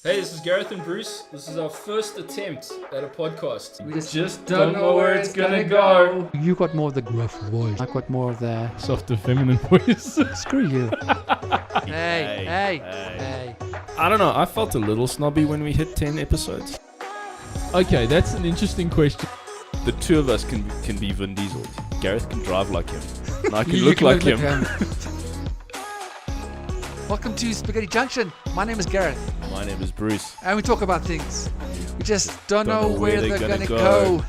Hey, this is Gareth and Bruce. This is our first attempt at a podcast. We just don't know where it's gonna go. You got more of the gruff voice. I got more of the Softer feminine voice. screw you. Hey. I don't know, I felt a little snobby when we hit 10 episodes. Okay, that's an interesting question. The two of us can be Vin Diesel. Gareth can drive like him. And I can You look can like look him. Welcome to Spaghetti Junction. My name is Gareth, My name is Bruce. and we talk about things. We just don't know where they're gonna go.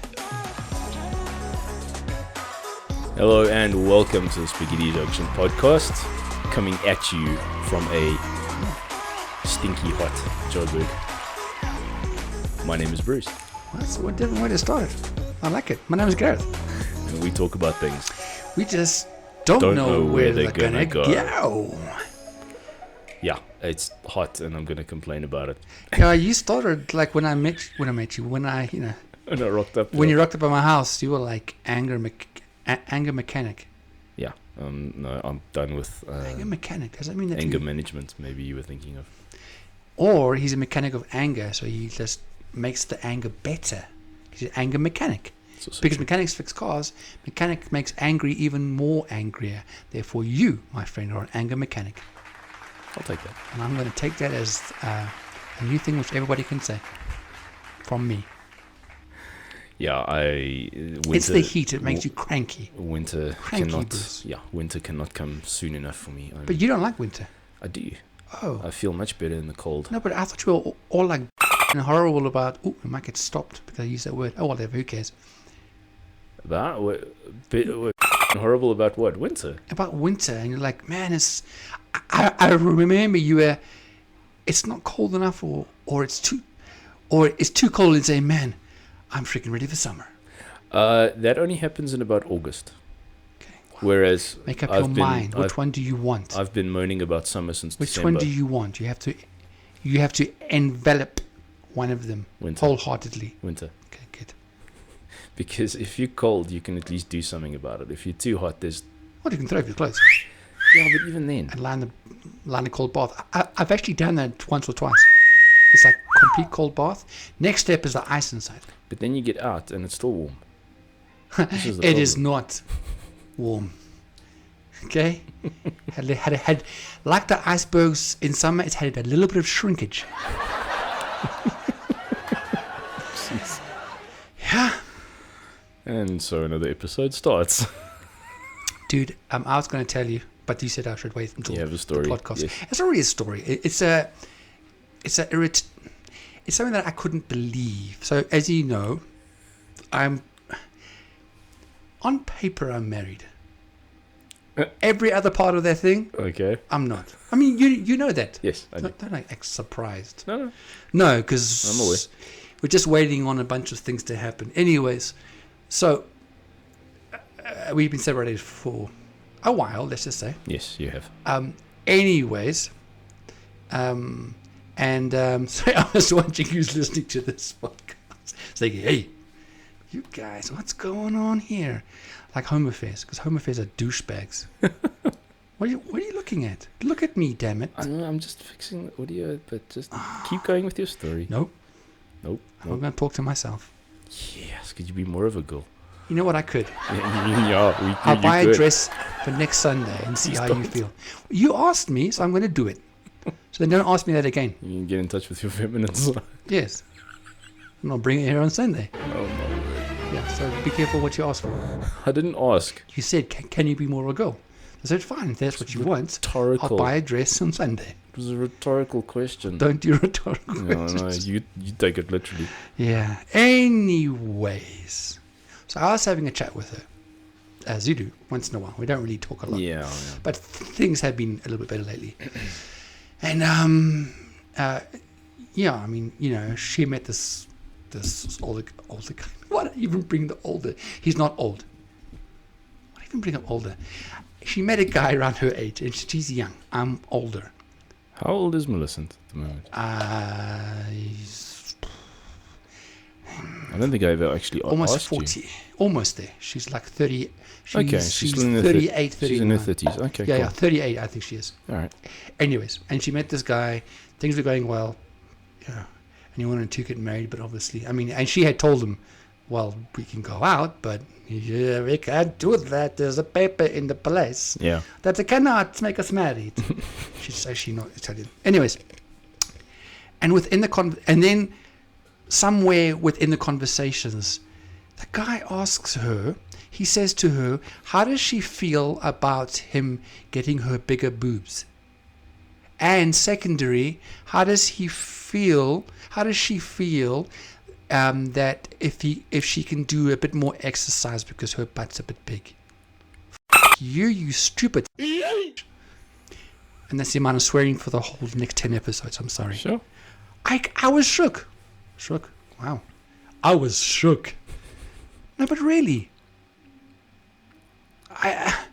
Hello and welcome to the Spaghetti Junction podcast. Coming at you from a stinky hot Joburg. My name is Bruce. That's a different way to start. I like it. My name is Gareth. And we talk about things. We just don't know where they're gonna go. Yeah, it's hot and I'm going to complain about it. Yeah, you started like when I met you, When I rocked up. when you rocked up at my house, you were like anger mechanic. Yeah, no, I'm done with Anger mechanic, does that mean that anger management, maybe you were thinking of. Or he's a mechanic of anger, so he just makes the anger better. He's an anger mechanic. Because mechanics fix cars, mechanic makes angry even more angrier. Therefore, you, my friend, are an anger mechanic. I'll take that. And I'm going to take that as a new thing which everybody can say from me. Yeah, It's the heat; it makes you cranky. Winter Cranky, cannot. Bruce. Yeah, winter cannot come soon enough for me. But you don't like winter. I do. Oh. I feel much better in the cold. No, but I thought you were all like and horrible about. Oh, I might get stopped because I use that word. Oh, whatever. Who cares? We're horrible about what? Winter. About winter, and you're like, man, it's. I remember you were. It's not cold enough, or it's too cold, and say, man, I'm freaking ready for summer. That only happens in about August. Okay. Whereas Make up your mind. Which one do you want? I've been moaning about summer since Which December. one do you want? You have to envelop one of them Winter. wholeheartedly. Winter. Okay, good. Because if you're cold, you can at least do something about it. If you're too hot, there's... Well, you can throw up your clothes Yeah, but even then... and lie in a cold bath. I've actually done that once or twice. It's like complete cold bath. Next step is the ice inside. But then you get out and it's still warm. This is the It is problem. not warm. Okay? had like the icebergs in summer, it's had a little bit of shrinkage. Yeah. And so another episode starts. Dude, I was going to tell you, but you said I should wait until You have a story. the podcast. Yes. It's not really a story. It's something that I couldn't believe. So, as you know, on paper, I'm married. Every other part of that thing, Okay. I'm not. I mean, you know that. Yes, I do. Don't act surprised. No. No, because I'm aware. we're just waiting on a bunch of things to happen. Anyways, so we've been separated for a while, let's just say. Yes, you have. Anyways, so I was watching who's listening to this podcast. Saying, hey, you guys, what's going on here? Like Home Affairs, because Home Affairs are douchebags. What are you looking at? Look at me, damn it. I'm just fixing the audio, but just keep going with your story. Nope. Nope. I'm going to talk to myself. Yes, could you be more of a girl? You know what? I could. I'll I'll buy a dress for next Sunday and see how you feel. You asked me, so I'm going to do it. So then don't ask me that again. You can get in touch with your feminine side. Yes. And I'll bring it here on Sunday. Oh, my word. Yeah, so be careful what you ask for. I didn't ask. You said, can you be more of a girl? I said, fine, if that's what you want, Rhetorical. I'll buy a dress on Sunday. It was a rhetorical question. Don't do rhetorical No, questions. you take it literally. Yeah. Anyways. So I was having a chat with her, as you do, once in a while. We don't really talk a lot. Yeah. But things have been a little bit better lately. And, yeah, I mean, you know, she met this older guy. Why don't you even bring the older? He's not old. Why don't you even bring up older? She met a guy around her age, and she's young. I'm older. How old is Millicent at the moment? He's I don't think I've ever actually almost asked 40. you. Almost there. She's like 30. She's still in her 38, 39. She's in her 30s. Okay, Yeah, cool. 38, I think she is. All right. Anyways, and she met this guy. Things were going well. and he wanted to get married, but obviously, I mean, and she had told him, well, we can go out, but we can't do that. There's a paper in the place that they cannot make us married. She's actually not Italian. Anyways, and and then somewhere within the conversations, the guy asks her, he says to her, how does she feel about him getting her bigger boobs? And secondary, how does she feel that if she can do a bit more exercise because her butt's a bit big? You stupid. And that's the amount of swearing for the whole next 10 episodes. I'm sorry. Sure. I was shook. Wow. I was shook. No, but really. I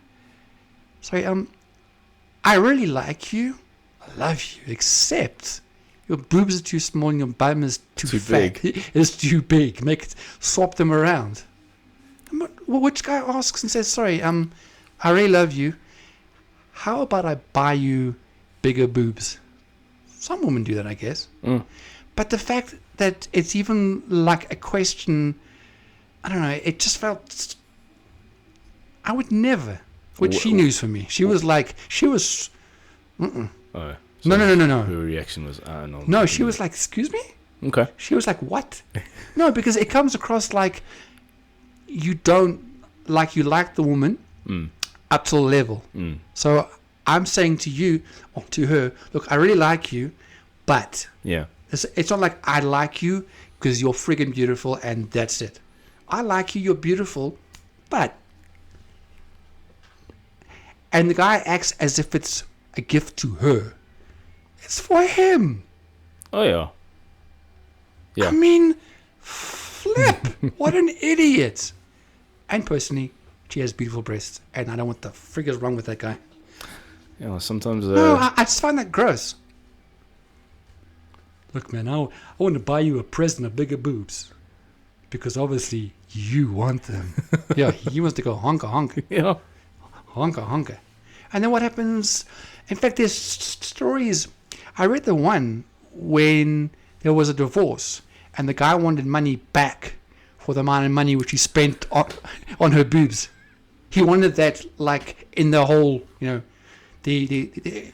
really like you. I love you, except your boobs are too small and your bum is too fat. Big. It's too big. Swap them around. Which guy asks and says, sorry, I really love you. How about I buy you bigger boobs? Some women do that, I guess. But the fact that it's even like a question, I don't know, it just felt, I would never, which she knew for me. She was, Oh, no. Her reaction was, no. No, she was like, excuse me? Okay. She was like, what? No, because it comes across like you like the woman up to a level. So I'm saying to you, or to her, look, I really like you, but it's not like I like you because you're friggin' beautiful and that's it. I like you, you're beautiful, but... And the guy acts as if it's a gift to her. It's for him. Oh, yeah. I mean, flip. What an idiot. And personally, she has beautiful breasts, and I don't know what the frig is wrong with that guy. Yeah, sometimes... No, I just find that gross. Look, man, I want to buy you a present of bigger boobs. Because obviously, you want them. Yeah, he wants to go honka. Yeah. Honka. And then what happens... In fact, there's stories... I read the one when there was a divorce and the guy wanted money back for the amount of money which he spent on her boobs. He wanted that like in the whole, the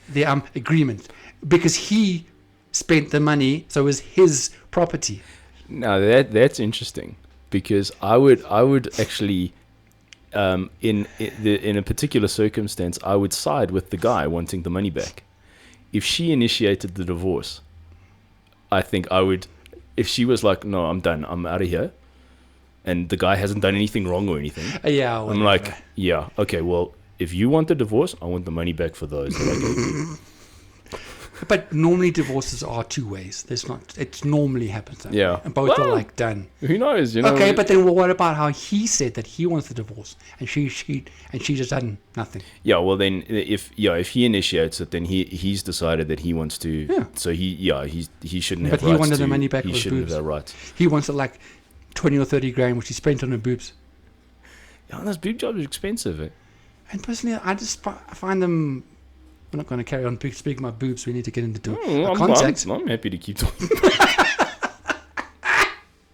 agreement, because he spent the money, so it was his property. Now that's interesting, because I would actually in a particular circumstance I would side with the guy wanting the money back. If she initiated the divorce, I think I would. If she was like, "No, I'm done. I'm out of here," and the guy hasn't done anything wrong or anything, yeah, I'm like, "Yeah, okay. Well, if you want the divorce, I want the money back for those that I gave you." But normally divorces are two ways. There's not. It normally happens that Yeah. way. And both are like done. Who knows? You know. Okay, but then what about how he said that he wants the divorce and she just done nothing? Yeah. Well, then if he initiates it, then he's decided that he wants to. Yeah. So he shouldn't have. But he rights wanted to, the money back. He for his shouldn't boobs. have that rights. He wants it like 20 or 30 grand, which he spent on her boobs. Yeah, those boob jobs are expensive. Eh? And personally, I just find them. We're not going to carry on speaking about boobs. We need to get into context. I'm happy to keep talking.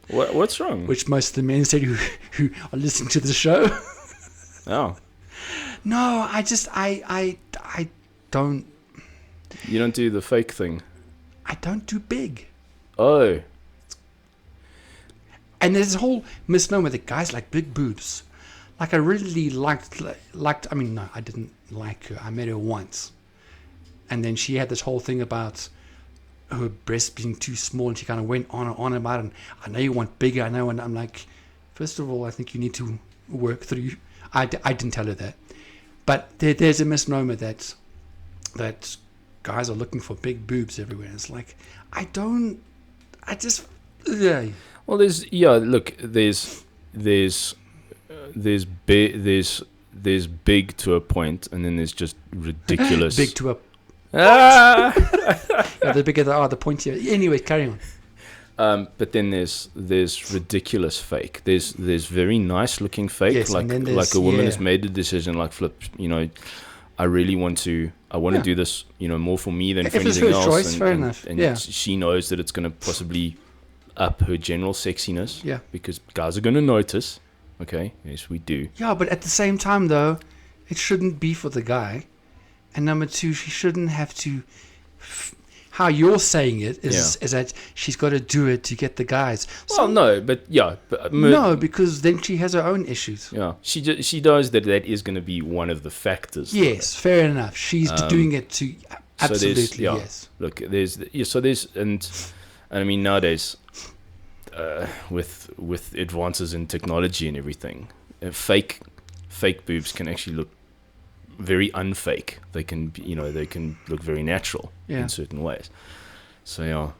What's wrong? Which most of the men said who are listening to the show. Oh. No, I don't. You don't do the fake thing. I don't do big. Oh. And there's a whole misnomer that guys like big boobs. Like I really liked. I mean, no, I didn't like her. I met her once, and then she had this whole thing about her breasts being too small, and she kind of went on and on about it. And I know you want bigger. I know, and I'm like, first of all, I think you need to work through. I didn't tell her that, but there's a misnomer that guys are looking for big boobs everywhere. It's like yeah. Well, there's big to a point, and then there's just ridiculous. Big to a. Ah! Yeah, the bigger they are, the pointier. Anyway, carry on. But then there's ridiculous fake. There's very nice looking fake, yes, like a woman has made the decision, like flip. I really want to I want to do this, more for me than If for it's anything her else. choice, fair enough. And Yeah. she knows that it's going to possibly up her general sexiness. Yeah. Because guys are going to notice. Okay. Yes, we do. Yeah, but at the same time, though, it shouldn't be for the guy. And number two, she shouldn't have to. How you're saying it is that she's got to do it to get the guys. Well, no, but yeah. No, because then she has her own issues. Yeah. She knows that is going to be one of the factors. Yes, fair enough. She's doing it to absolutely, yes. Look, and I mean nowadays, with advances in technology and everything, fake boobs can actually look very unfake. They can look very natural in certain ways. So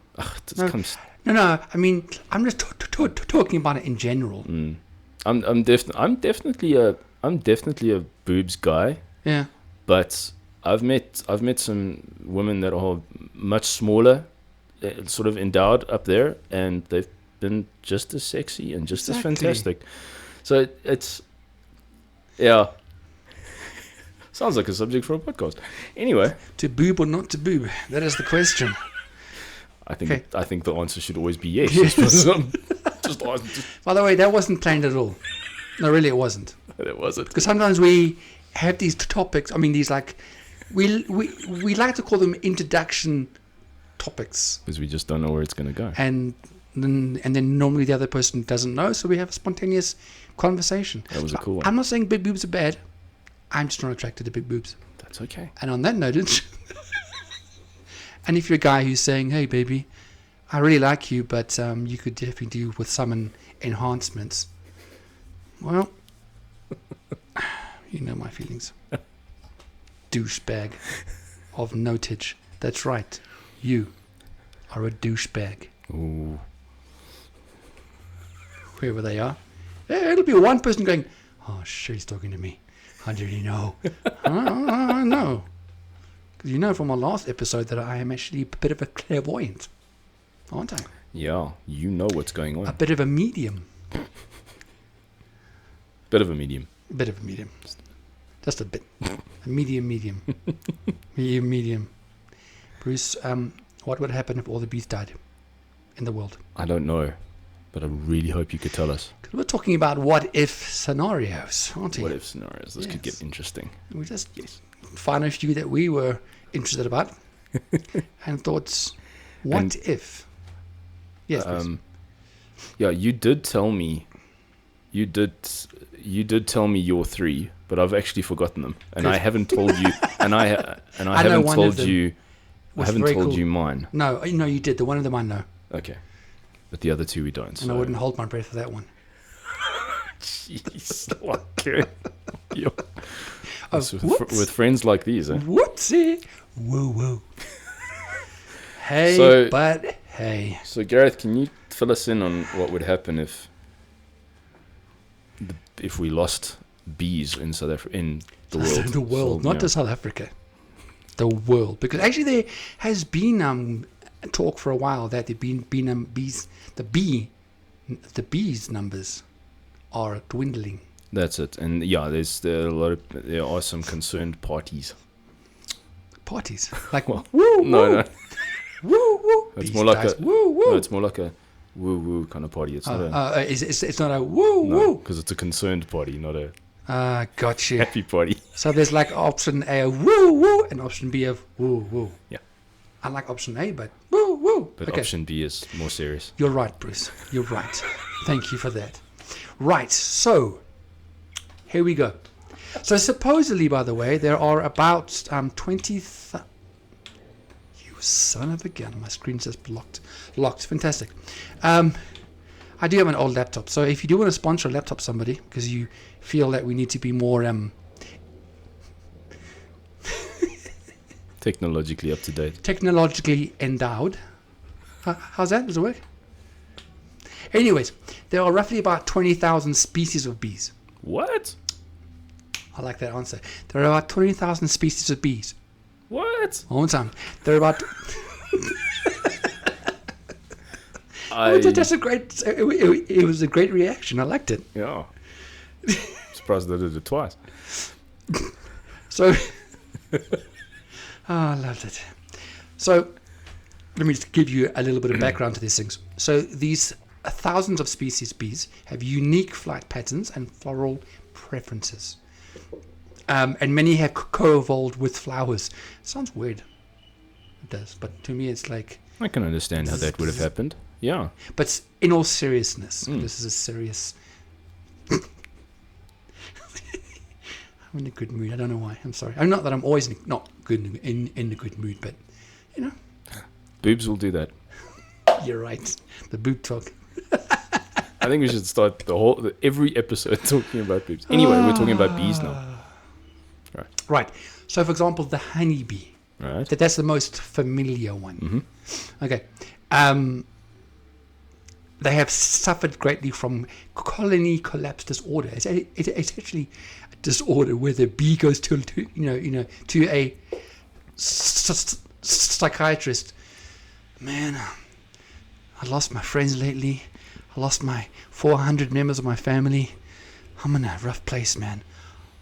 No. I mean, I'm just talking about it in general. I'm definitely a boobs guy. Yeah. But I've met some women that are much smaller, sort of endowed up there, and they've been just as sexy and just as fantastic. So it's sounds like a subject for a podcast. Anyway, to boob or not to boob? That is the question. I think the answer should always be yes. Yes. Just By the way, that wasn't planned at all. No, really, it wasn't. It wasn't. Because sometimes we have these topics. I mean, these like we like to call them introduction topics, Because we just don't know where it's going to go. and then normally the other person doesn't know, so we have a spontaneous conversation. That was a cool one. I'm not saying big boobs are bad. I'm just not attracted to big boobs. That's okay. And on that note, and if you're a guy who's saying, "Hey, baby, I really like you, but you could definitely do with some enhancements," well, you know my feelings. Douchebag of notage. That's right. You are a douchebag. Ooh. Whoever they are. It'll be one person going, "Oh shit, he's talking to me. How did he know?" I know. Because you know from our last episode that I am actually a bit of a clairvoyant, aren't I? Yeah, you know what's going on. A bit of a medium. Bit of a medium. A bit of a medium. Just a bit. A medium. Medium. Bruce, what would happen if all the bees died in the world? I don't know, but I really hope you could tell us. Because we're talking about what-if scenarios, aren't we? What if scenarios? This could Yes. get interesting. We just find a few that we were interested about and thoughts, what if? Yes, please. Yeah, you did tell me. You did tell me your three, but I've actually forgotten them, and Good. I haven't told you. And I know haven't one of told them you. I was haven't very told cool. you mine. No, you did. The one of them I know. Okay, but the other two we don't. And So. I wouldn't hold my breath for that one. Jeez, okay. Yo. Oh, With friends like these, eh? Whoopsie. Whoa. Hey, So- but hey. So Gareth, can you fill us in on what would happen if we lost bees in South Africa, in the world? The world, So, not yeah. just South Africa. The world. Because actually there has been talk for a while that there been bees, the bees numbers are dwindling. That's it. And yeah, there are some concerned parties. Parties. Like, Well, woo, No, woo, no, woo, woo. It's Bees more like guys, a- woo, woo. no, it's more like a woo kind of party. It's not a It's not a woo, no, woo. because it's a concerned party, not a Gotcha. happy party. So there's like option A of woo, woo, and option B of woo, woo. Yeah. I like option A, but woo, woo. But Okay. option B is more serious. You're right, Bruce. You're right. Thank you for that. Right, so here we go. So supposedly, by the way, there are about 20. You son of a gun! My screen's just locked. Fantastic. I do have an old laptop, so if you do want to sponsor a laptop, somebody, because you feel that we need to be more Technologically up to date. technologically endowed. How's that? Does it work? Anyways, there are roughly about 20,000 species of bees. What? I like that answer. There are about 20,000 species of bees. What? One more time. There are about... That's a great... It was a great reaction. I liked it. Yeah. Surprised I did it twice. So... Oh, I loved it. So let me just give you a little bit of background to these things. So these thousands of species bees have unique flight patterns and floral preferences. And many have co-evolved with flowers. Sounds weird. It does. But to me, it's like... I can understand how that would have happened. Yeah. But in all seriousness, this is a serious... I'm in a good mood. I don't know why. I'm sorry. I'm not that I'm always not good in a good mood, but, you know. Boobs will do that. You're right. The boob talk. I think we should start every episode talking about boobs. Anyway, we're talking about bees now. Right. So, for example, the honeybee. Right. That's the most familiar one. Mm-hmm. Okay. They have suffered greatly from colony collapse disorder. It's actually a disorder where the bee goes to a psychiatrist. Man, I lost my friends lately. I lost my 400 members of my family. I'm in a rough place, man.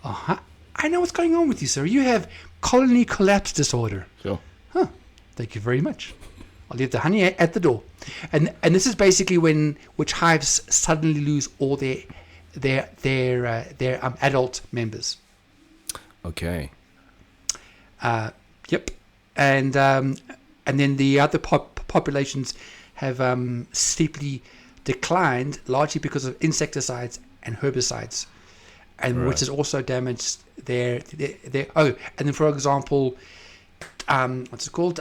Oh, I know what's going on with you, sir. You have colony collapse disorder. Sure. Huh. Thank you very much. I'll leave the honey at the door. And this is basically when which hives suddenly lose all their adult members. Okay. Yep. And then the other populations have steeply declined, largely because of insecticides and herbicides, and which has also damaged their and then, for example, what's it called?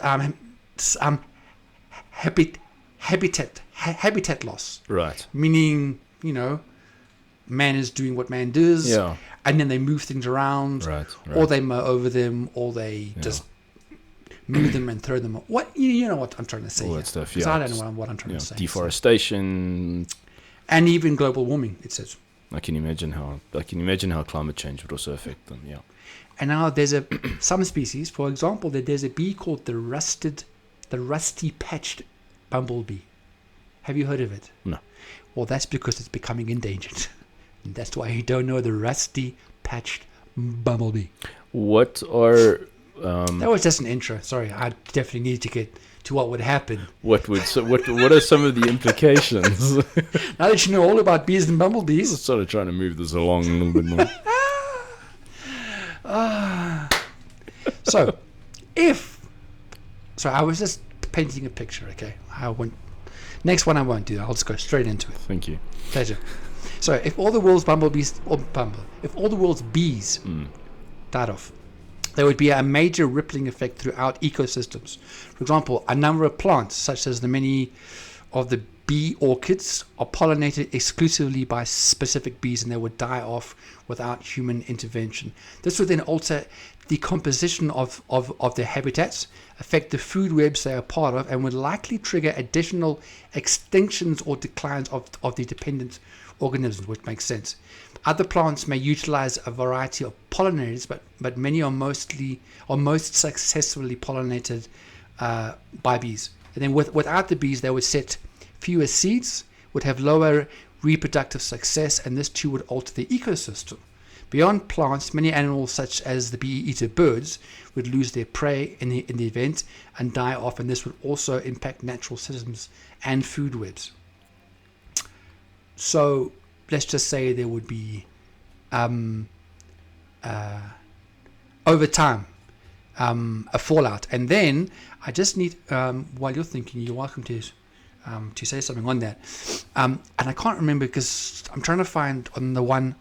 Habitat loss. Right. Meaning, man is doing what man does. Yeah. And then they move things around. Right. Or they mow over them, or they just move them and throw them. What you know what I'm trying to say? All here. that stuff. 'Cause Yeah. I don't know what I'm trying to say. Deforestation. And even global warming, it says. I can imagine how climate change would also affect them. Yeah. And now there's some species, for example, there's a bee called the rusty patched bumblebee. Have you heard of it? No. Well, that's because it's becoming endangered. And that's why you don't know the rusty patched bumblebee. What are That was just an intro. Sorry, I definitely need to get to what would happen. what are some of the implications? Now that you know all about bees and bumblebees. Just sort of trying to move this along a little bit more. So I was just painting a picture, okay? Next one I won't do that. I'll just go straight into it. Thank you. Pleasure. So if all the world's if all the world's bees died off, there would be a major rippling effect throughout ecosystems. For example, a number of plants, such as the many of the bee orchids, are pollinated exclusively by specific bees, and they would die off without human intervention. This would then alter the composition of their habitats, affect the food webs they are part of, and would likely trigger additional extinctions or declines of the dependent organisms, which makes sense. Other plants may utilize a variety of pollinators, but many are most successfully pollinated by bees. And then without the bees, they would set fewer seeds, would have lower reproductive success, and this too would alter the ecosystem. Beyond plants, many animals such as the bee-eater birds would lose their prey in the event and die off, and this would also impact natural systems and food webs. So let's just say there would be over time a fallout, and then I just need while you're thinking, you're welcome to say something on that, and I can't remember because I'm trying to find on the one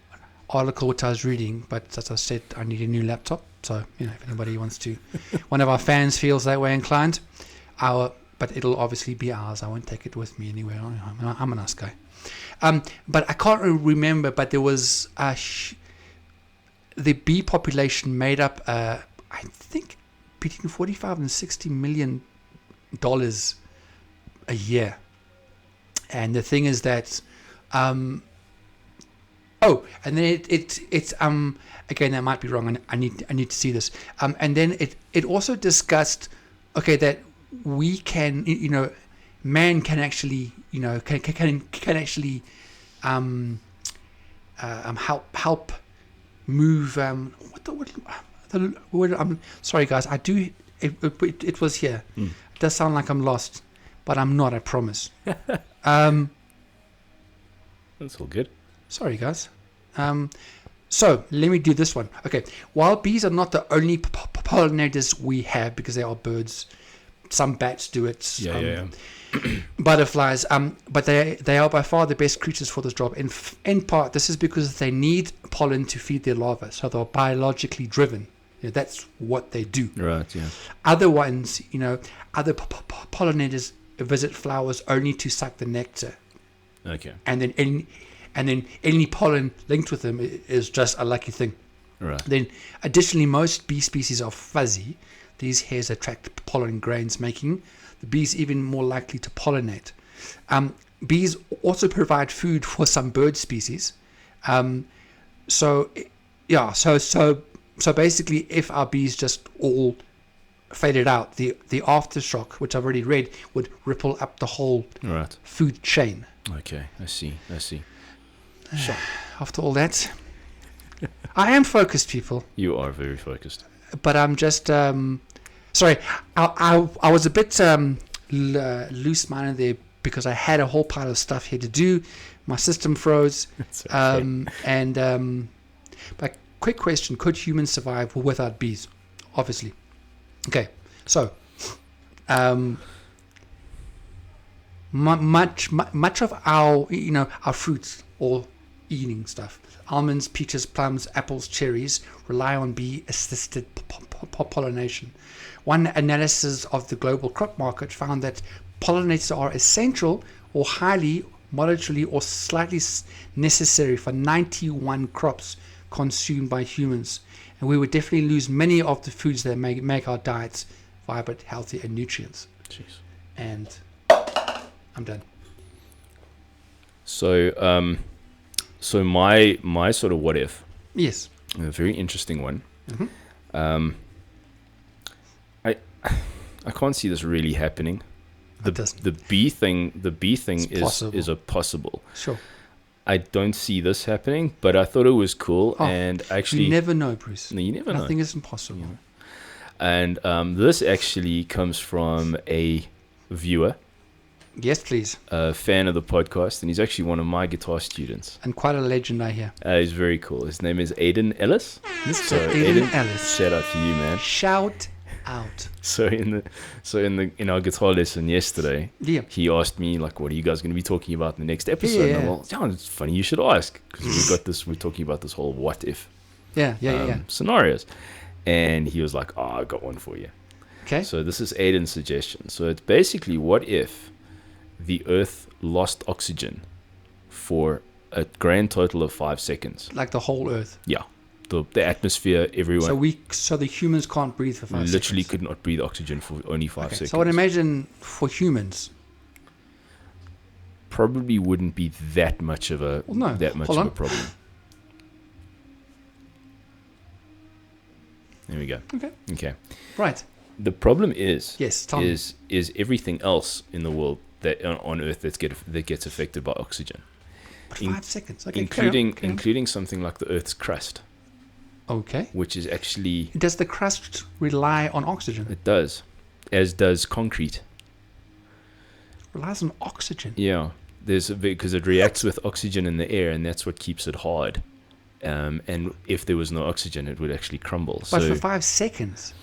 article which I was reading, but as I said, I need a new laptop, so if anybody wants to, one of our fans feels that way inclined, but it'll obviously be ours. I won't take it with me anywhere. I'm a nice guy. But I can't remember, but there was the bee population made up I think between $45 and $60 million a year. And the thing is that and then it's again, that might be wrong, I need to see this, and then it also discussed that we can, man can actually, can actually help move what the word, I'm sorry guys, I do It was here. Mm. It does sound like I'm lost, but I'm not, I promise. That's all good. Sorry, guys. So let me do this one. Okay. While bees are not the only pollinators we have, because they are birds, some bats do it. Butterflies. But they are by far the best creatures for this job. In part, this is because they need pollen to feed their larvae, so they're biologically driven. That's what they do. Right. Yeah. Other ones, other pollinators visit flowers only to suck the nectar. Okay. And then any pollen linked with them is just a lucky thing. Right. Then, additionally, most bee species are fuzzy. These hairs attract pollen grains, making the bees even more likely to pollinate. Bees also provide food for some bird species. So basically, if our bees just all faded out, the aftershock, which I've already read, would ripple up the whole Right. food chain. Okay. I see. After all that, I am focused, people, You are very focused. but I'm just sorry. I was a bit loose-minded there because I had a whole pile of stuff here to do. My system froze, That's okay. but quick question: could humans survive without bees? Obviously. Okay, so much of our our fruits or eating stuff, almonds, peaches, plums, apples, cherries, rely on bee-assisted pollination. One analysis of the global crop market found that pollinators are essential or highly, moderately, or slightly necessary for 91 crops consumed by humans, and we would definitely lose many of the foods that make our diets vibrant, healthy, and nutrients. Jeez. And I'm done. So my sort of what if, Yes. a very interesting one. Mm-hmm. I can't see this really happening. It doesn't. The bee thing It's possible. is a possible. Sure. I don't see this happening, but I thought it was cool, and actually You never know, Bruce. no, you never know. Nothing is impossible. And this actually comes from a viewer, Yes, please. a fan of the podcast, and he's actually one of my guitar students. And quite a legend, I hear. He's very cool. His name is Aiden Ellis. Mr. Aiden Ellis. Shout out to you, man. Shout out. So in our guitar lesson yesterday, Yeah. he asked me like, "What are you guys going to be talking about in the next episode?" And I'm Yeah. like, "Yeah, it's funny you should ask because we're talking about this whole what if Yeah. scenarios." And he was like, "Oh, I got one for you." Okay. So this is Aiden's suggestion. So it's basically, what if the Earth lost oxygen for a grand total of 5 seconds? Like the whole Earth. Yeah, the atmosphere, everyone So the humans can't breathe for 5 literally seconds. could not breathe oxygen for only 5 seconds. So I would imagine for humans. Probably wouldn't be that much of a Well, no. Hold of a on. problem. There we go. Okay. Right. The problem is Yes. Tell me. is everything else in the world that on Earth that gets affected by oxygen, But in- 5 seconds. Okay. carry on. including something like the Earth's crust, Okay. which is actually, Does the crust rely on oxygen? it does, as does concrete. Relies on oxygen. Yeah, because it reacts with oxygen in the air, and that's what keeps it hard. And if there was no oxygen, it would actually crumble. But So for 5 seconds.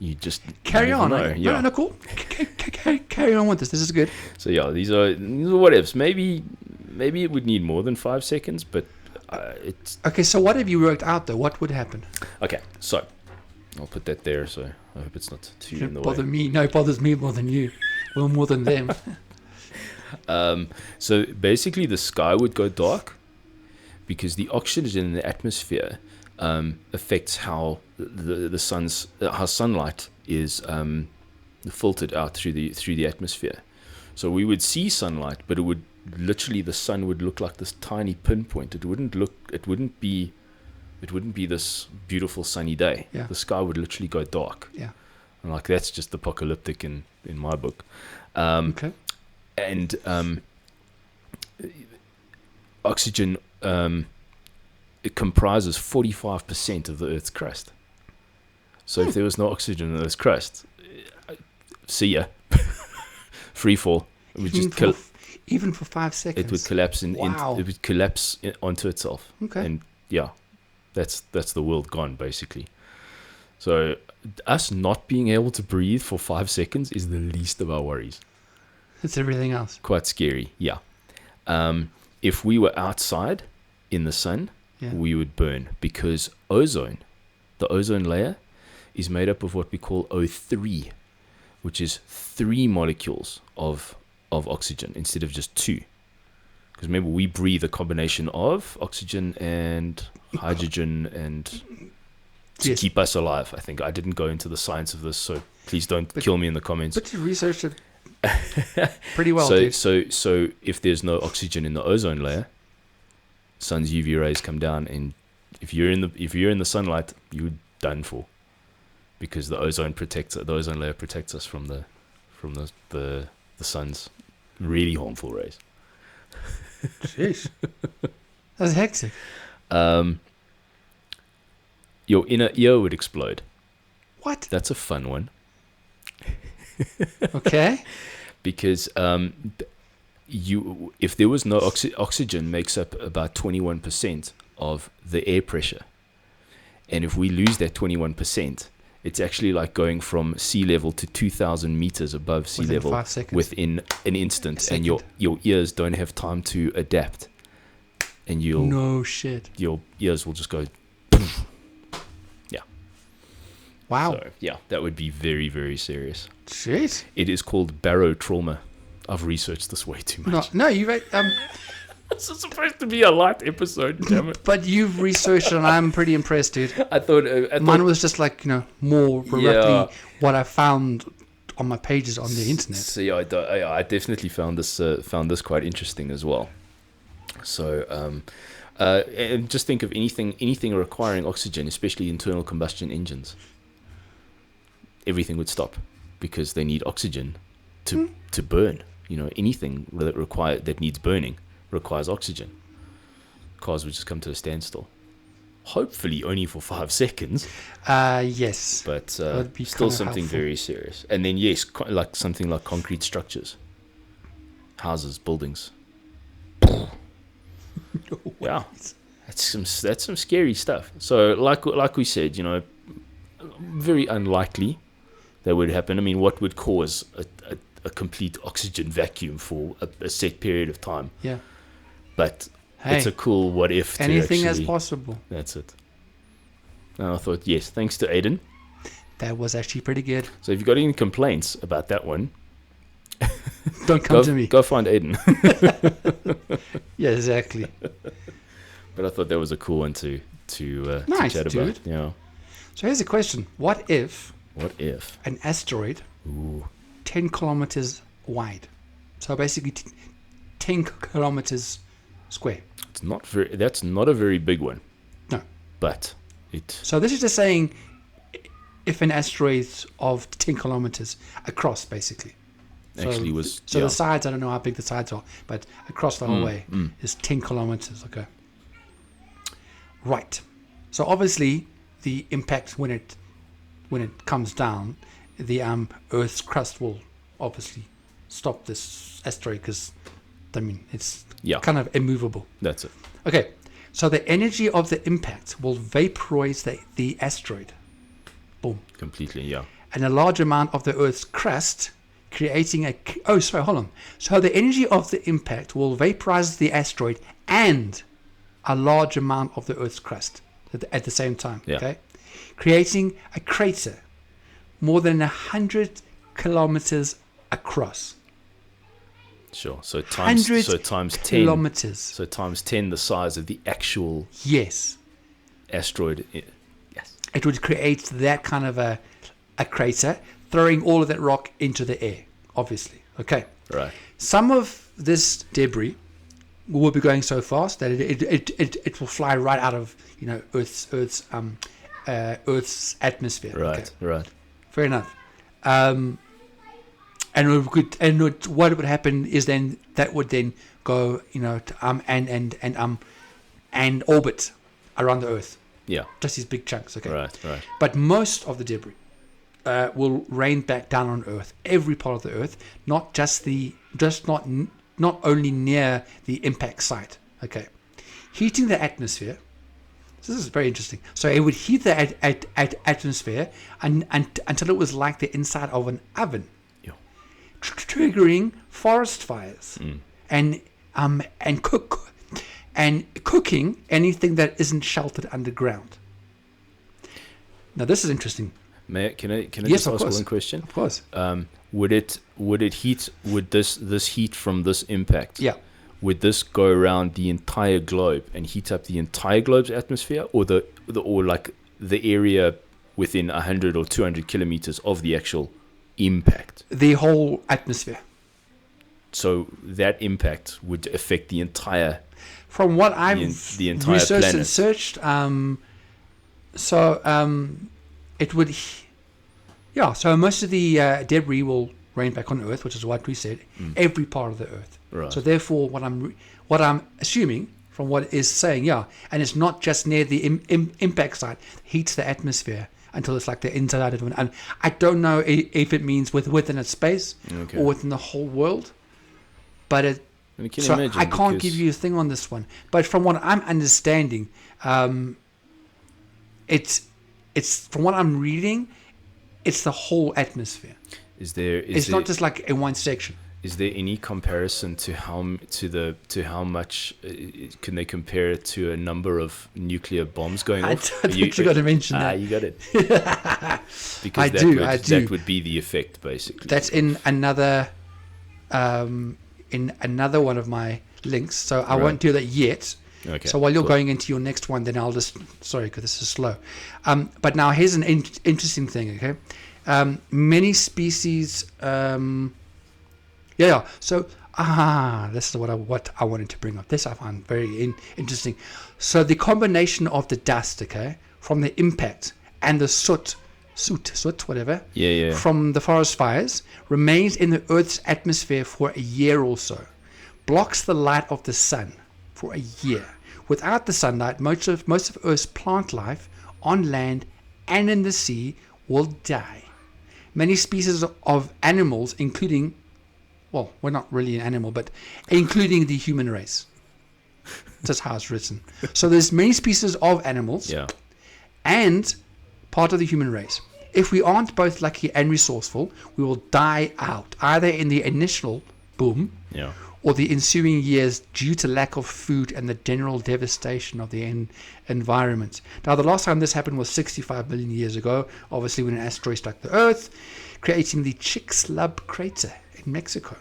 you just Carry never on. know. Right? Yeah. No, cool. Carry on with this. This is good. So yeah, these are what ifs. Maybe it would need more than 5 seconds, but it's Okay, so what have you worked out, though? What would happen? okay. So I'll put that there. So I hope it's not too in Shouldn't the bother way. me. No, it bothers me more than you. Well, more than them. So basically, the sky would go dark because the oxygen in the atmosphere affects how the sun's how sunlight is filtered out through the atmosphere. So we would see sunlight, but it would literally, the sun would look like this tiny pinpoint. It wouldn't be this beautiful sunny day. Yeah. The sky would literally go dark. Yeah. And like, that's just apocalyptic in my book. Okay. And oxygen, it comprises 45% of the Earth's crust. So if there was no oxygen in this crust, see ya. Free fall. It would just even for 5 seconds. it would collapse Wow. it would collapse onto itself. Okay. And yeah, that's the world gone basically. So us not being able to breathe for 5 seconds is the least of our worries. It's everything else. Quite scary, yeah. If we were outside in the sun, we would burn, because the ozone layer, is made up of what we call O3, which is 3 molecules of oxygen instead of just 2. Because remember, we breathe a combination of oxygen and hydrogen and to keep us alive. I think I didn't go into the science of this, so please don't kill me in the comments. But you researched it pretty well, so, dude. So if there's no oxygen in the ozone layer, sun's UV rays come down, and if you're in the sunlight, you're done for, because the ozone layer protects us from the sun's really harmful rays. Jeez, that's hectic. Your inner ear would explode. What? That's a fun one. Okay. Because if there was no oxygen, makes up about 21% of the air pressure, and if we lose that 21%, it's actually like going from sea level to 2,000 meters above sea Within level 5 seconds. within an instant, and your ears don't have time to adapt, and no shit. your ears will just go. Wow. So, yeah, that would be very, very serious. Shit. It is called barotrauma. I've researched this way too much. No, you This is supposed to be a light episode, damn it. but you've researched it, and I'm pretty impressed, dude. I thought Mine was just like, more roughly what I found on my pages on the internet. So yeah, I definitely found this quite interesting as well. So and just think of anything requiring oxygen, especially internal combustion engines. Everything would stop because they need oxygen to burn. Anything that needs burning requires oxygen. Cars would just come to a standstill. Hopefully only for 5 seconds. Yes. But helpful. still something very serious. And then yes, like something like concrete structures, houses, buildings. Yeah, that's some scary stuff. So like we said, very unlikely that would happen. I mean, what would cause a complete oxygen vacuum for a set period of time? Yeah. But Hey, it's a cool what if. anything is possible. That's it. And I thought, yes, thanks to Aiden. That was actually pretty good. So if you've got any complaints about that one, Don't come to me. Go find Aiden. Yeah, exactly. But I thought that was a cool one to Nice, chat dude. about. Yeah. So here's a question. What if What if? an asteroid Ooh. 10 kilometers wide, so basically 10 kilometers square? That's not a very big one. No. But it. So this is just saying if an asteroid of 10 kilometers across, basically. Actually was. So yeah. the sides, I don't know how big the sides are, but across the whole way is 10 kilometers. Okay. Right. So obviously the impact when it comes down, the Earth's crust will obviously stop this asteroid because, I mean, it's kind of immovable. That's it. Okay. So the energy of the impact will vaporize the asteroid. Boom. Completely, yeah. And a large amount of the Earth's crust, creating a... Oh, sorry, hold on. So the energy of the impact will vaporize the asteroid and a large amount of the Earth's crust at the same time. Yeah. Okay, creating a crater more than 100 kilometers across. Sure. So times 10 kilometers. So times 10 the size of the actual Yes. asteroid. Yes. It would create that kind of a crater, throwing all of that rock into the air, obviously. Okay. Right. Some of this debris will be going so fast that it will fly right out of Earth's atmosphere. Right. Okay. Right. Fair enough. What would happen is then that would then go and orbit around the Earth. Yeah. Just these big chunks, okay? Right. But most of the debris will rain back down on Earth, every part of the Earth, not just not only near the impact site, okay? Heating the atmosphere. This is very interesting. So it would heat the atmosphere until it was like the inside of an oven, Yeah. triggering forest fires and cooking anything that isn't sheltered underground. Now this is interesting. Can I Yes, just of ask course. one question? Of course. Would this heat from this impact? Yeah. Would this go around the entire globe and heat up the entire globe's atmosphere, or like the area within 100 or 200 kilometers of the actual impact? The whole atmosphere. So that impact would affect the entire. From what I've the entire researched planet. and searched, it would. Yeah. So most of the debris will rain back on Earth, which is what we said. Every part of the Earth. Right. So therefore, what I'm assuming from what it is saying, yeah, and it's not just near the impact site, heats the atmosphere until it's like the inside of it. And I don't know if it means within a space or within the whole world, but it. I can So imagine I can't because- give you a thing on this one, but from what I'm understanding, it's from what I'm reading, it's the whole atmosphere. It's not just like in one section. Is there any comparison to how much can they compare it to a number of nuclear bombs going I off? thought you got to mention that. You got it. Because I do. That would be the effect, basically. That's in another one of my links, so I won't do that yet. Okay. So while you're cool. going into your next one, then I'll just because this is slow. But now here's an interesting thing. Okay, many species. Yeah. So this is what I wanted to bring up. This I found very interesting. So the combination of the dust, okay, from the impact and the soot, whatever. Yeah. From the forest fires remains in the Earth's atmosphere for a year or so, blocks the light of the sun for a year. Without the sunlight, most of Earth's plant life on land and in the sea will die. Many species of animals, including, well, we're not really an animal, but including the human race. That's how it's written. So there's many species of animals and part of the human race. If we aren't both lucky and resourceful, we will die out, either in the initial boom or the ensuing years due to lack of food and the general devastation of the environment. Now, the last time this happened was 65 million years ago, obviously when an asteroid struck the Earth, creating the Chicxulub crater in Mexico.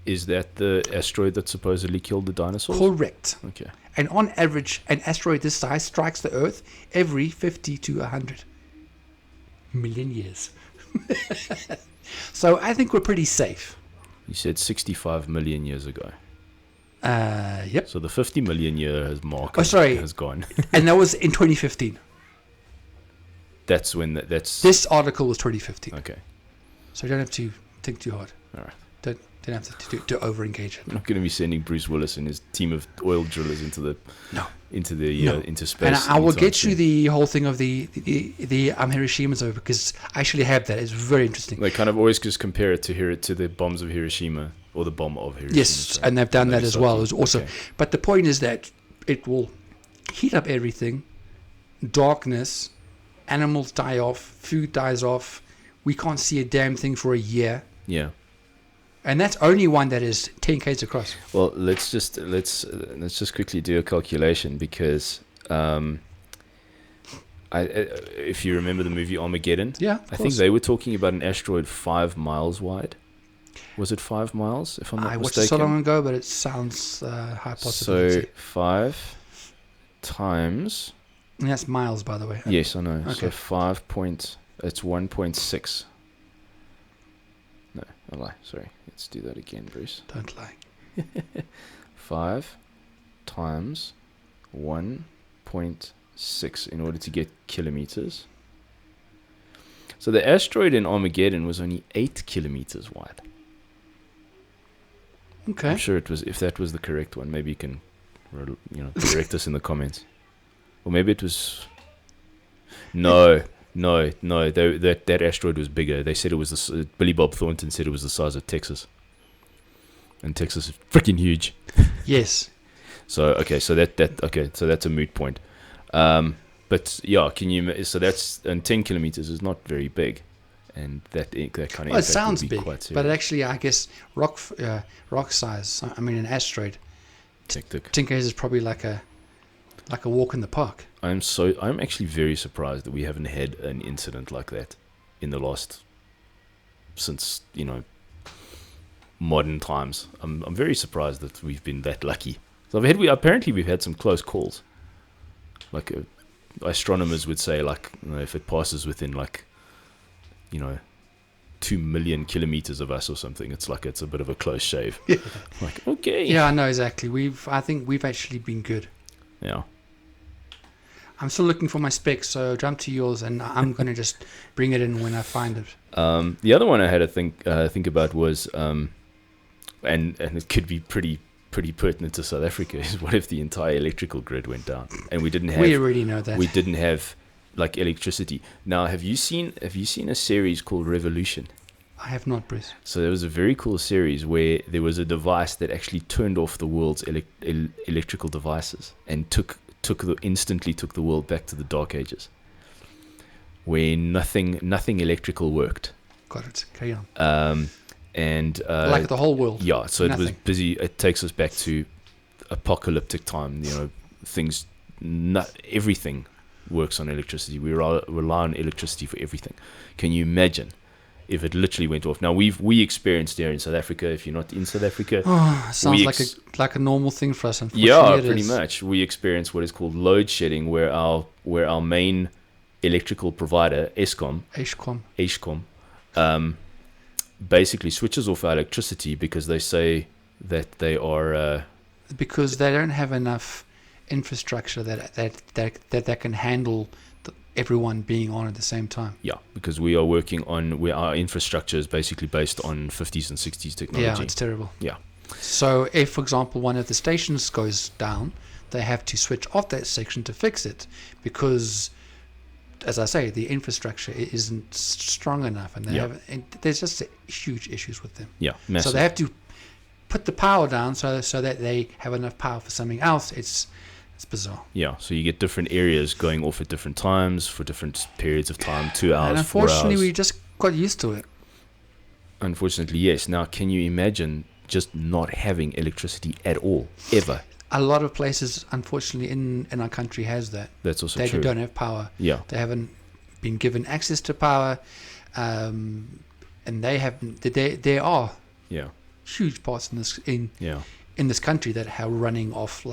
Is that the asteroid that supposedly killed the dinosaurs? Correct. Okay. And on average, an asteroid this size strikes the Earth every 50 to 100 million years. So I think we're pretty safe. You said 65 million years ago. Yep. So the 50 million year mark has gone. And that was in 2015. That's when that's... This article was 2015. Okay. So you don't have to think too hard. All right. Don't have to over-engage it. I'm not going to be sending Bruce Willis and his team of oil drillers into space. And I will anytime get you soon. the whole thing of the Hiroshima's over, because I actually have that. It's very interesting. They kind of always just compare it to the bombs of Hiroshima, or the bomb of Hiroshima. Yes, sorry. and they've done that as well. Nagasaki. Also, Okay. but the point is that it will heat up everything. Darkness, animals die off, food dies off. We can't see a damn thing for a year, Yeah. and that's only one that is 10 k's across. Well, let's just quickly do a calculation, because if you remember the movie Armageddon, I think they were talking about an asteroid 5 miles wide. Was it 5 miles? If I'm not I watched mistaken. it so long ago, but it sounds high possibility. So 5 times. And that's miles, by the way. Yes, I know. Okay. So it's 1.6. No, I lie. Sorry. Let's do that again, Bruce. Don't lie. 5 times 1.6 in order to get kilometers. So the asteroid in Armageddon was only 8 kilometers wide. Okay. I'm sure it was. If that was the correct one, maybe you can, correct us in the comments. or maybe it was. No. That asteroid was bigger. They said it was Billy Bob Thornton said it was the size of Texas, and Texas is freaking huge. Yes. So okay, so that's a moot point. But yeah, so that's, and 10 kilometers is not very big, and that kind of Well, it sounds would be big, quite serious. but actually, I guess rock size. I mean, an asteroid. Hectic. 10 k's is probably like a walk in the park. I'm actually very surprised that we haven't had an incident like that in the last, since modern times. I'm very surprised that we've been that lucky. So apparently we've had some close calls. Like astronomers would say, like, if it passes within 2 million kilometers of us or something, it's a bit of a close shave. Yeah. Like, okay. Yeah, I know exactly. I think we've actually been good. Yeah. I'm still looking for my specs, so jump to yours, and I'm going to just bring it in when I find it. The other one I had to think about was, and it could be pretty pertinent to South Africa, is what if the entire electrical grid went down and we didn't have. We already know that. We didn't have electricity. Now, have you seen a series called Revolution? I have not, Bruce. So there was a very cool series where there was a device that actually turned off the world's electrical devices and instantly took the world back to the Dark Ages, where nothing electrical worked. Got it. Carry on. And like the whole world. Yeah, so nothing. It was busy. It takes us back to apocalyptic time. Everything works on electricity. We rely on electricity for everything. Can you imagine if it literally went off? Now we experienced here in South Africa. If you're not in South Africa, sounds like a normal thing for us. Unfortunately, yeah, pretty much. We experience what is called load shedding, where our main electrical provider, Eskom, basically switches off our electricity because they say that they are because they don't have enough infrastructure that can handle everyone being on at the same time. Yeah, because we are working on where our infrastructure is basically based on 50s and 60s technology. Yeah, it's terrible. Yeah. So if, for example, one of the stations goes down, they have to switch off that section to fix it because, as I say, the infrastructure isn't strong enough, and there's just huge issues with them. Yeah, massive. So they have to put the power down so that they have enough power for something else. It's bizarre. Yeah, so you get different areas going off at different times for different periods of time, 2 hours, and 4 hours. unfortunately, we just got used to it. Unfortunately, yes. Now, can you imagine just not having electricity at all, ever? A lot of places, unfortunately, in our country has that. That's also they true. They don't have power. Yeah. They haven't been given access to power, and they haven't. There are huge parts in this country that are running off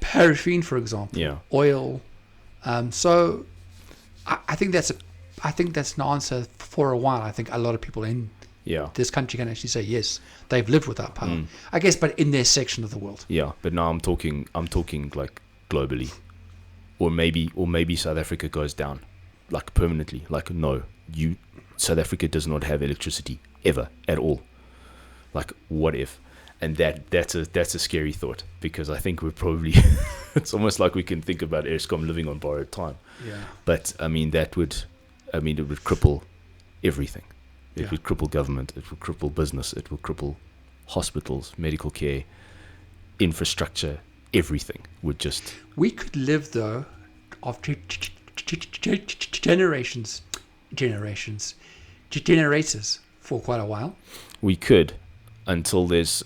paraffin, for example, oil. So I think that's an answer for a while. I think a lot of people in this country can actually say yes, they've lived without power. I guess, but in their section of the world. Yeah, but now I'm talking like globally, or maybe South Africa goes down, like permanently. Like South Africa does not have electricity ever at all. Like, what if? And that's a scary thought, because I think we're probably it's almost like we can think about Eskom living on borrowed time. Yeah. But it would cripple everything. It would cripple government. It would cripple business. It would cripple hospitals, medical care, infrastructure. Everything would just. We could live though, after generators for quite a while. We could. Until there's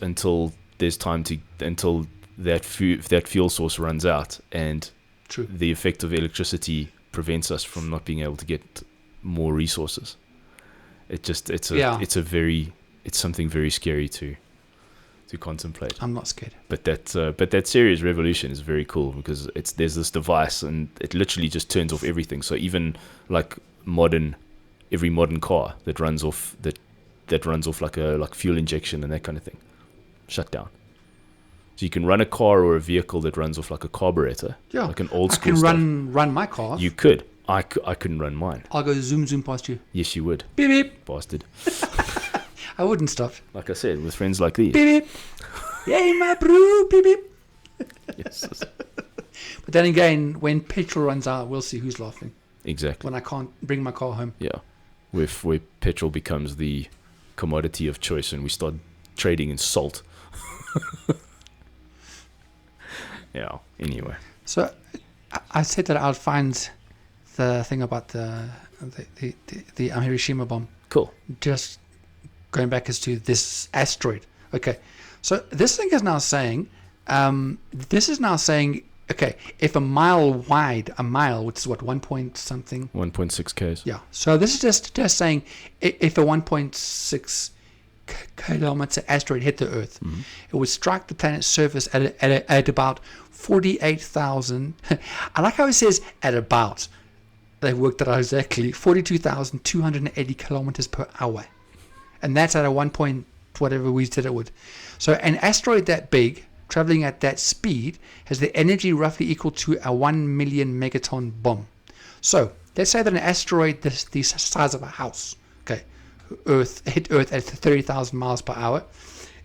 time until that fuel source runs out, and True. The effect of electricity prevents us from not being able to get more resources. It's something very scary to contemplate. I'm not scared. But that series Revolution is very cool, because there's this device and it literally just turns off everything. So even like every modern car that runs off like fuel injection and that kind of thing, shut down. So you can run a car or a vehicle that runs off like a carburetor, like an old school stuff. I can run my car. You could. I couldn't run mine. I'll go zoom past you. Yes, you would. Beep beep. Bastard. I wouldn't stop. Like I said, with friends like these. Beep beep. Yay, my bro. Beep beep. Yes. But then again, when petrol runs out, we'll see who's laughing. Exactly. When I can't bring my car home. Yeah. Where petrol becomes the commodity of choice and we start trading in salt. Yeah, anyway. So I said that I'll find the thing about the Hiroshima bomb. Cool. Just going back as to this asteroid. Okay. So this thing is now saying, okay, if a mile, which is what, 1 point something? 1.6 Ks. Yeah. So this is just saying if a 1.6 kilometer asteroid hit the Earth, it would strike the planet's surface at about 48,000. I like how it says at about. They worked that out exactly. 42,280 kilometers per hour. And that's at a 1 point whatever we said it would. So an asteroid that big, traveling at that speed, has the energy roughly equal to a 1 million megaton bomb. So let's say that an asteroid the size of a house, okay, hit Earth at 30,000 miles per hour,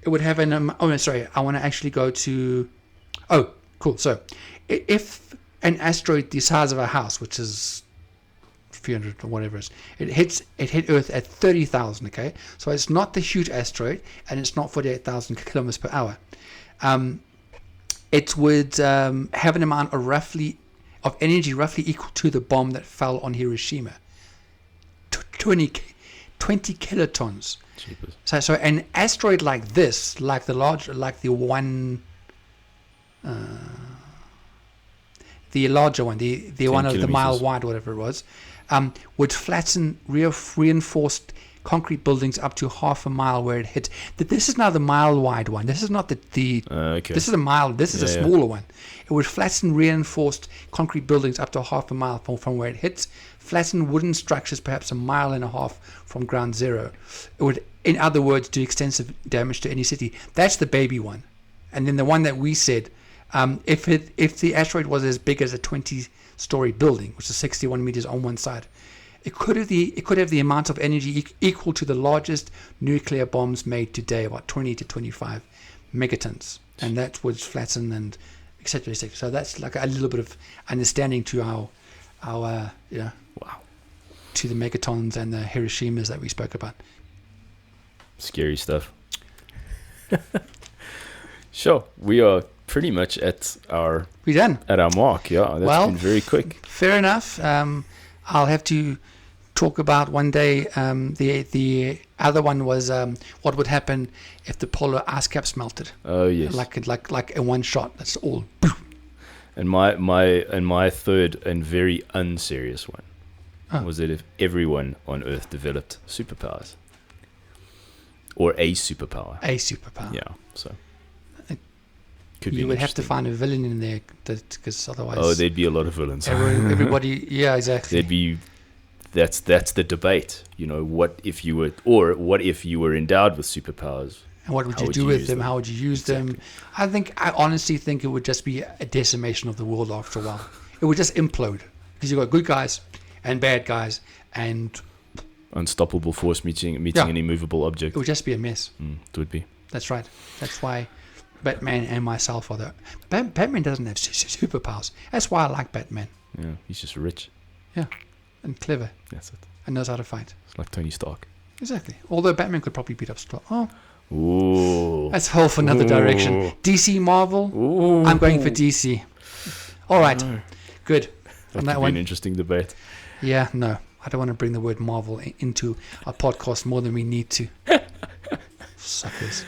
it would have I want to actually go to, cool. So if an asteroid the size of a house, which is 300 or whatever it is, it hit Earth at 30,000, okay? So it's not the huge asteroid, and it's not 48,000 kilometers per hour. It would have an amount of energy roughly equal to the bomb that fell on Hiroshima. 20 kilotons. Jeepers. So an asteroid like this, the larger one, the one of the mile wide, whatever it was, would flatten reinforced concrete buildings up to half a mile where it hit. This is now the mile wide one. This is not okay. This is a mile. This is a smaller one. It would flatten reinforced concrete buildings up to half a mile from where it hits. Flatten wooden structures perhaps a mile and a half from ground zero. It would, in other words, do extensive damage to any city. That's the baby one. And then the one that we said, if the asteroid was as big as a 20-story building, which is 61 meters on one side, it could have the amount of energy equal to the largest nuclear bombs made today, about 20 to 25 megatons, and that would flatten and etc. So that's like a little bit of understanding to our to the megatons and the Hiroshimas that we spoke about. Scary stuff. Sure, we are pretty much at our mark. Yeah, that's been very quick. Fair enough. I'll have to talk about one day. The other one was what would happen if the polar ice caps melted. Oh yes. Like in one shot. That's all. And my third and very unserious one was that if everyone on Earth developed superpowers, or a superpower. Yeah. So. You would have to find a villain in there, because otherwise. Oh, there'd be a lot of villains. Everybody, yeah, exactly. That's the debate. You know, what if you were endowed with superpowers? And what would you do with them? How would you use them? I honestly think it would just be a decimation of the world after a while. It would just implode, because you've got good guys and bad guys and unstoppable force meeting an immovable object. It would just be a mess. It would be. That's right. That's why Batman and myself are there. Batman doesn't have superpowers. That's why I like Batman. Yeah, he's just rich. Yeah, and clever. That's it. And knows how to fight. It's like Tony Stark. Exactly. Although Batman could probably beat up Stark. Oh. Ooh. That's a whole for another direction. DC, Marvel. Ooh. I'm going for DC. All right. Good. That could be an interesting debate. Yeah, no. I don't want to bring the word Marvel into our podcast more than we need to. Suckers.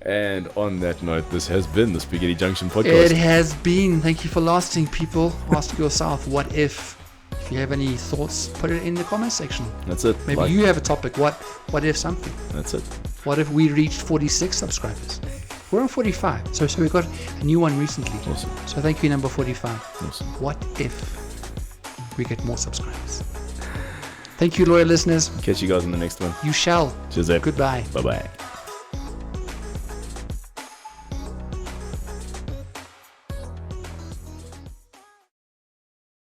And on that note, this has been the Spaghetti Junction podcast. It has been. Thank you for lasting, people. Ask yourself, what if? If you have any thoughts, put it in the comment section. That's it. Maybe you have a topic. What if something? That's it. What if we reached 46 subscribers? We're on 45. So we got a new one recently. Awesome. So thank you, number 45. Awesome. What if we get more subscribers? Thank you, loyal listeners. Catch you guys in the next one. You shall. Cheers. Goodbye. Bye-bye.